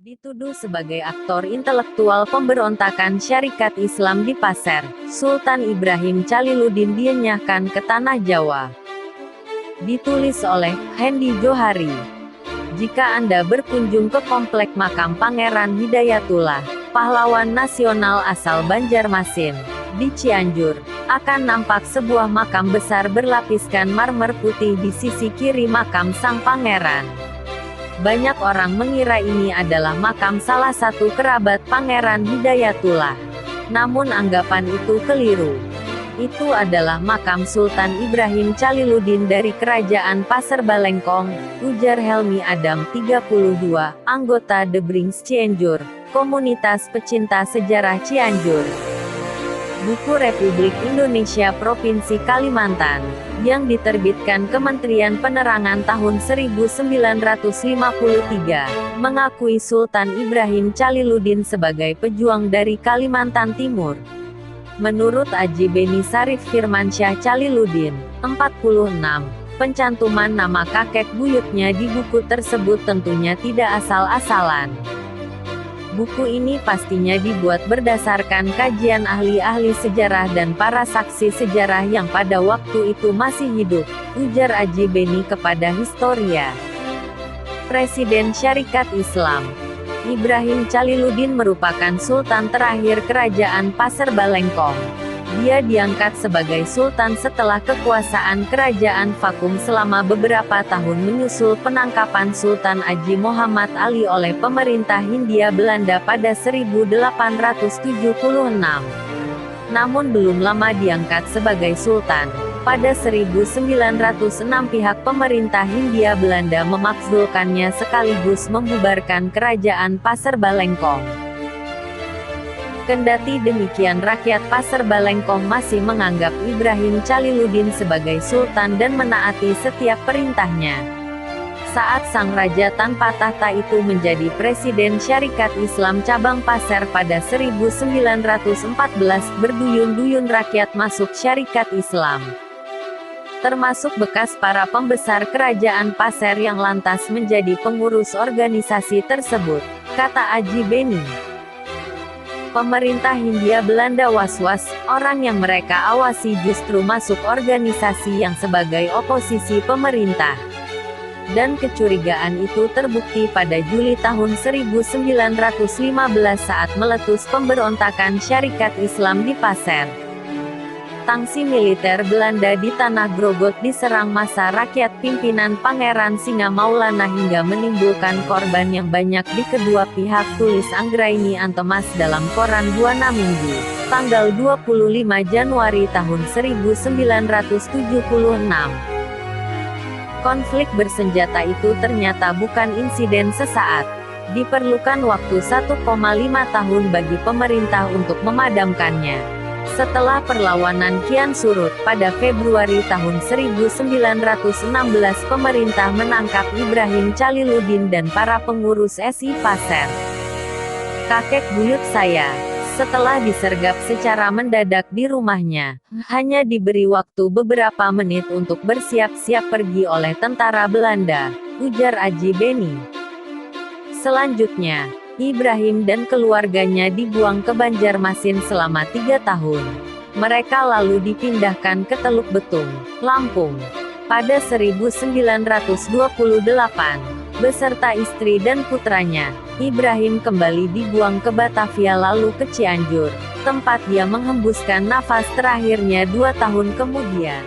Dituduh sebagai aktor intelektual pemberontakan Syarikat Islam di Pasir, Sultan Ibrahim Caliluddin dienyahkan ke Tanah Jawa. Ditulis oleh Hendy Johari. Jika Anda berkunjung ke komplek makam Pangeran Hidayatullah, pahlawan nasional asal Banjarmasin, di Cianjur, akan nampak sebuah makam besar berlapiskan marmer putih di sisi kiri makam sang pangeran. Banyak orang mengira ini adalah makam salah satu kerabat Pangeran Hidayatullah. Namun anggapan itu keliru. Itu adalah makam Sultan Ibrahim Caliluddin dari Kerajaan Pasir Balengkong, ujar Helmi Adam 32, anggota The Brings Cianjur, komunitas pecinta sejarah Cianjur. Buku Republik Indonesia Provinsi Kalimantan, yang diterbitkan Kementerian Penerangan tahun 1953, mengakui Sultan Ibrahim Caliluddin sebagai pejuang dari Kalimantan Timur. Menurut Aji Beni Sarif Firmansyah Caliluddin, 46, pencantuman nama kakek buyutnya di buku tersebut tentunya tidak asal-asalan. Buku ini pastinya dibuat berdasarkan kajian ahli-ahli sejarah dan para saksi sejarah yang pada waktu itu masih hidup, ujar Aji Beni kepada Historia. Presiden Syarikat Islam Ibrahim Caliluddin merupakan Sultan terakhir Kerajaan Pasir Balengkong. Dia diangkat sebagai Sultan setelah kekuasaan Kerajaan vakum selama beberapa tahun menyusul penangkapan Sultan Aji Muhammad Ali oleh pemerintah Hindia Belanda pada 1876. Namun belum lama diangkat sebagai Sultan. Pada 1906 pihak pemerintah Hindia Belanda memakzulkannya sekaligus membubarkan Kerajaan Pasir Balengkong. Kendati demikian rakyat Pasir Balengkong masih menganggap Ibrahim Caliluddin sebagai Sultan dan menaati setiap perintahnya. Saat sang raja tanpa tahta itu menjadi Presiden Syarikat Islam Cabang Pasir pada 1914, berduyun-duyun rakyat masuk Syarikat Islam. Termasuk bekas para pembesar Kerajaan Pasir yang lantas menjadi pengurus organisasi tersebut, kata Aji Beni. Pemerintah Hindia Belanda was-was, orang yang mereka awasi justru masuk organisasi yang sebagai oposisi pemerintah. Dan kecurigaan itu terbukti pada Juli tahun 1915 saat meletus pemberontakan Syarikat Islam di Pasir. Tangsi militer Belanda di Tanah Grogot diserang massa rakyat pimpinan Pangeran Singa Maulana hingga menimbulkan korban yang banyak di kedua pihak, tulis Anggraini Antemas dalam koran Buana Minggu, tanggal 25 Januari tahun 1976. Konflik bersenjata itu ternyata bukan insiden sesaat. Diperlukan waktu 1,5 tahun bagi pemerintah untuk memadamkannya. Setelah perlawanan kian surut, pada Februari tahun 1916 pemerintah menangkap Ibrahim Caliluddin dan para pengurus SI Pasir. Kakek buyut saya, setelah disergap secara mendadak di rumahnya, hanya diberi waktu beberapa menit untuk bersiap-siap pergi oleh tentara Belanda, ujar Aji Beni. Selanjutnya, Ibrahim dan keluarganya dibuang ke Banjarmasin selama 3 tahun. Mereka lalu dipindahkan ke Teluk Betung, Lampung. Pada 1928, beserta istri dan putranya, Ibrahim kembali dibuang ke Batavia lalu ke Cianjur, tempat dia menghembuskan nafas terakhirnya 2 tahun kemudian.